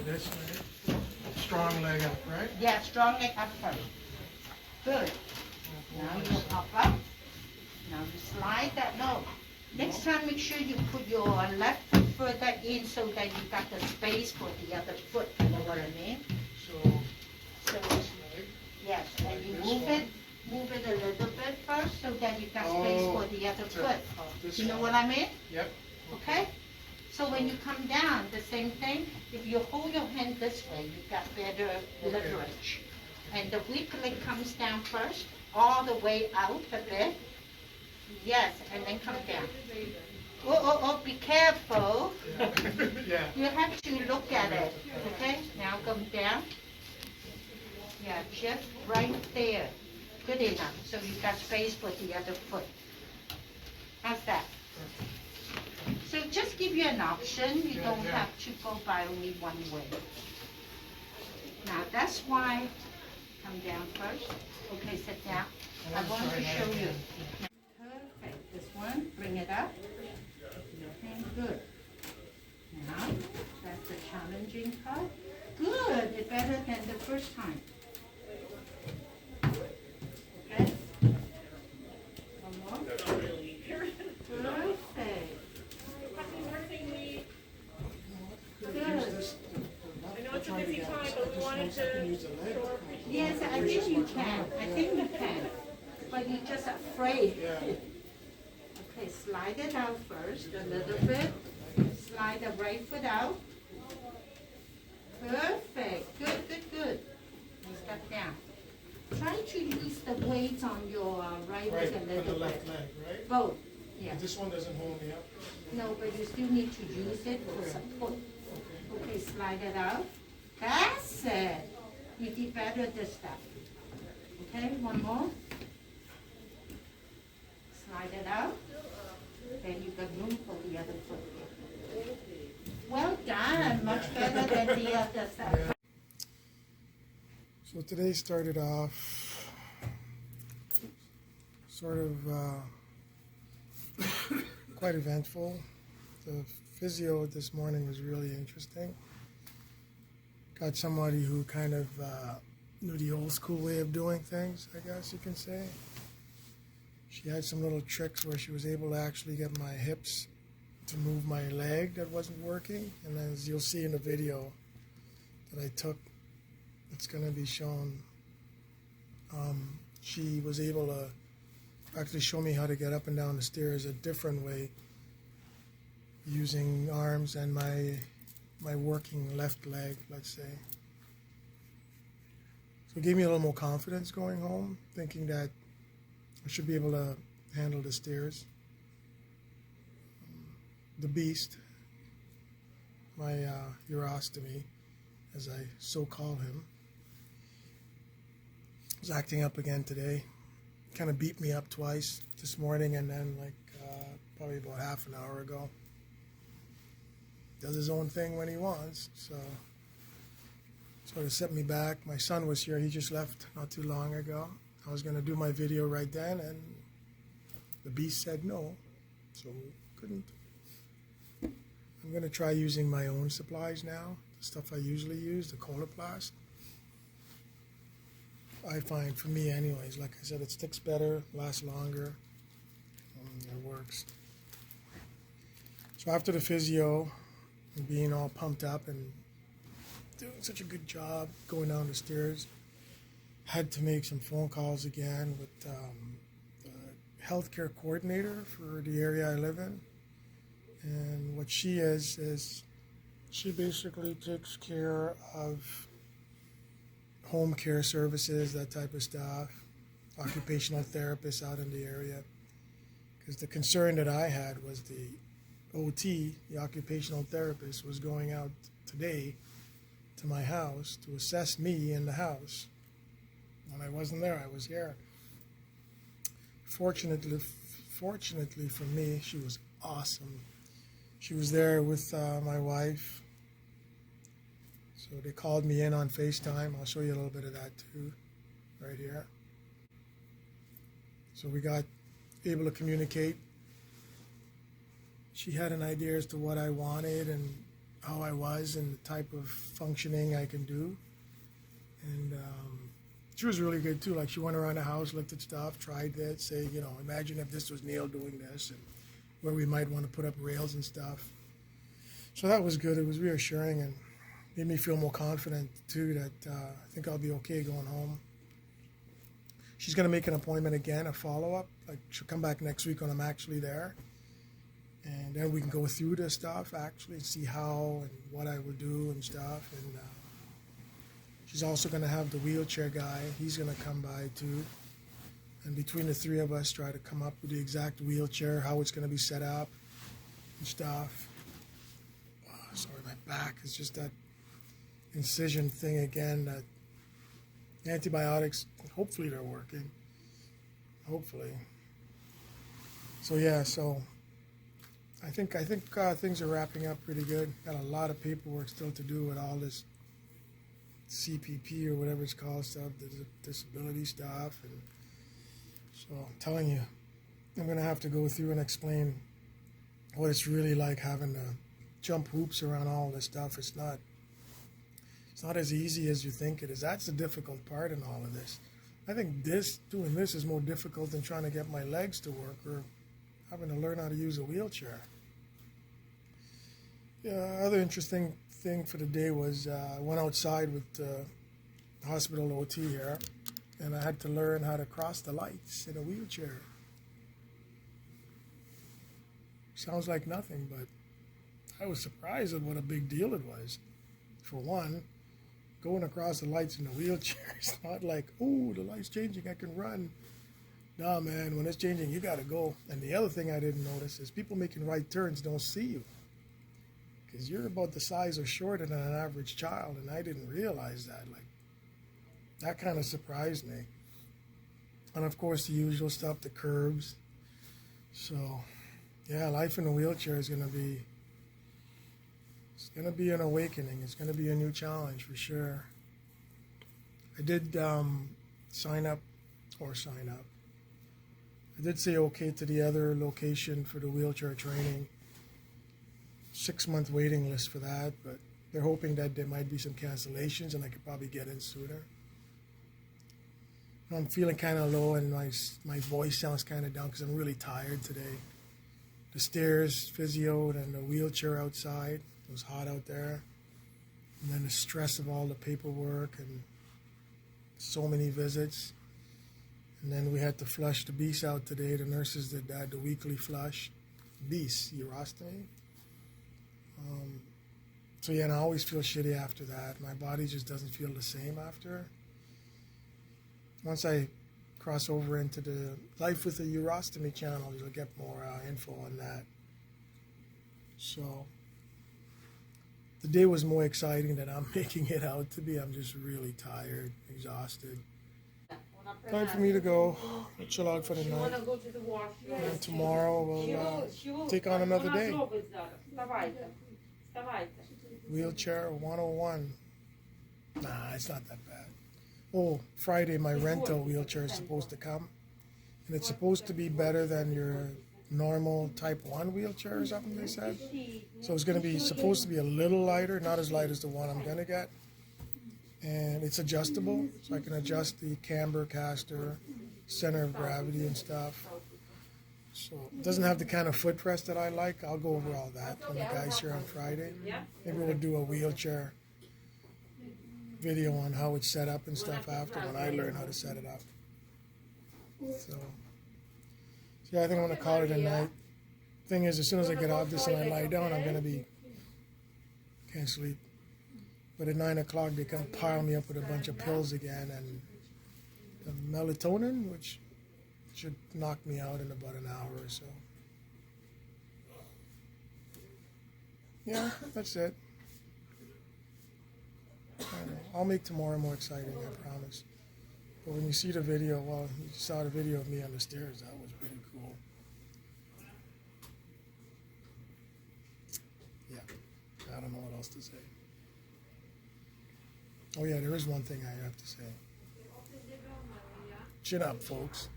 this leg. Strong leg up, right? Yeah, strong leg up first. Good. Now you hop up. Now you slide that. No. Next time, make sure you put your left foot further in so that you got the space for the other foot. You know what I mean? So yes, and you move it a little bit first so that you got space for the other foot. You know what I mean? Yep. Okay? So when you come down, the same thing. If you hold your hand this way, you got better leverage. And the weak leg comes down first, all the way out a bit. Yes, and then come down. Oh, be careful. Yeah. You have to look at it. Okay? Now come down. Yeah, just right there. Good enough. So you got space for the other foot. How's that? So just give you an option. You don't have to go by only one way. Now that's why, come down first. Okay, sit down. I want to show you. Perfect. This one, bring it up. Your hand, good. Now, that's the challenging part. Good. It's better than the first time. Okay? One more. Perfect. I know it's a busy time, but we wanted to. Yes, I think you can. I think you can. But you're just afraid. Okay, slide it out first a little bit. Slide the right foot out. Perfect. Good. You step down. Try to use the weights on your right leg a Right, little for the bit. left leg, right? Both. Yeah. This one doesn't hold me up. No, but you still need to use it for support. Okay, slide it out. That's it. You did better this time. Okay, one more. Slide it out. Then you got room for the other foot. Well done. Much better than the other side. So today started off sort of quite eventful. The physio this morning was really interesting. Got somebody who kind of knew the old school way of doing things, I guess you can say. She had some little tricks where she was able to actually get my hips to move my leg that wasn't working. And as you'll see in the video that I took, it's going to be shown. She was able to actually show me how to get up and down the stairs a different way, using arms and my working left leg, let's say. So it gave me a little more confidence going home, thinking that I should be able to handle the stairs. The beast, my urostomy, as I so call him, was acting up again today. Kind of beat me up twice this morning, and then probably about half an hour ago. Does his own thing when he wants, so sort of set me back. My son was here. He just left not too long ago. I was going to do my video right then, and the beast said no, so couldn't. I'm going to try using my own supplies now, the stuff I usually use, the Coloplast. I find, for me anyways, like I said, it sticks better, lasts longer, it works. So after the physio, and being all pumped up and doing such a good job going down the stairs, had to make some phone calls again with the healthcare coordinator for the area I live in. And what she is she basically takes care of home care services, that type of stuff, occupational therapists out in the area. Because the concern that I had was the OT, the occupational therapist, was going out today to my house to assess me in the house. And I wasn't there, I was here. Fortunately for me, she was awesome. She was there with my wife. So they called me in on FaceTime. I'll show you a little bit of that too, right here. So we got able to communicate. She had an idea as to what I wanted, and how I was and the type of functioning I can do. And she was really good too. Like she went around the house, looked at stuff, tried that, say, you know, imagine if this was Neil doing this, and where we might want to put up rails and stuff. So that was good. It was reassuring and made me feel more confident too that I think I'll be okay going home. She's going to make an appointment again, a follow-up. Like she'll come back next week when I'm actually there. And then we can go through the stuff actually, see how and what I will do and stuff. And she's also going to have the wheelchair guy. He's going to come by too. And between the three of us, try to come up with the exact wheelchair, how it's going to be set up and stuff. Oh, sorry, my back is just that incision thing again. That antibiotics, hopefully they're working. Hopefully. So yeah, so I think things are wrapping up pretty good. Got a lot of paperwork still to do with all this CPP or whatever it's called stuff, the disability stuff, and so I'm telling you, I'm gonna have to go through and explain what it's really like having to jump hoops around all this stuff. It's not as easy as you think it is. That's the difficult part in all of this. I think doing this is more difficult than trying to get my legs to work or having to learn how to use a wheelchair. Yeah, other interesting thing for the day was I went outside with hospital OT here, and I had to learn how to cross the lights in a wheelchair. Sounds like nothing, but I was surprised at what a big deal it was. For one, going across the lights in a wheelchair, it's not like, oh, the light's changing, I can run. Nah, man, when it's changing, you gotta go. And the other thing I didn't notice is people making right turns don't see you, because you're about the size or shorter than an average child, and I didn't realize that. Like, that kind of surprised me. And of course, the usual stuff, the curbs. So, yeah, life in a wheelchair is gonna be an awakening. It's gonna be a new challenge for sure. I did sign up. I did say okay to the other location for the wheelchair training. 6-month waiting list for that, but they're hoping that there might be some cancellations and I could probably get in sooner. I'm feeling kind of low and my voice sounds kind of down because I'm really tired today. The stairs, physio, and the wheelchair outside. It was hot out there. And then the stress of all the paperwork and so many visits. And then we had to flush the beast out today. The nurses did that, the weekly flush. Beast, urostomy. So yeah, and I always feel shitty after that. My body just doesn't feel the same after. Once I cross over into the Life with a Urostomy channel, you'll get more info on that. So the day was more exciting than I'm making it out to be. I'm just really tired, exhausted. Time for me to go. I'll chill out for the night. Go to the washroom. And tomorrow we'll take on another day. Wheelchair 101. Nah, it's not that bad. Oh, Friday my rental wheelchair is supposed to come. And it's supposed to be better than your normal type 1 wheelchair or something, they said. So it's going to be supposed to be a little lighter, not as light as the one I'm going to get. And it's adjustable, so I can adjust the camber, caster, center of gravity and stuff. So it doesn't have the kind of footrest that I like. I'll go over all that when the guy's here on Friday. Maybe we'll do a wheelchair video on how it's set up and stuff after when I learn how to set it up. So yeah, I think I'm going to call it a night. Thing is, as soon as I get off this and I lie down, I'm going to can't sleep. But at 9 o'clock, they come pile me up with a bunch of pills again and the melatonin, which should knock me out in about an hour or so. Yeah, that's it. I'll make tomorrow more exciting, I promise. But when you see the video, well, you saw the video of me on the stairs. That was pretty cool. Yeah, I don't know what else to say. Oh yeah, there is one thing I have to say. Chin up, folks.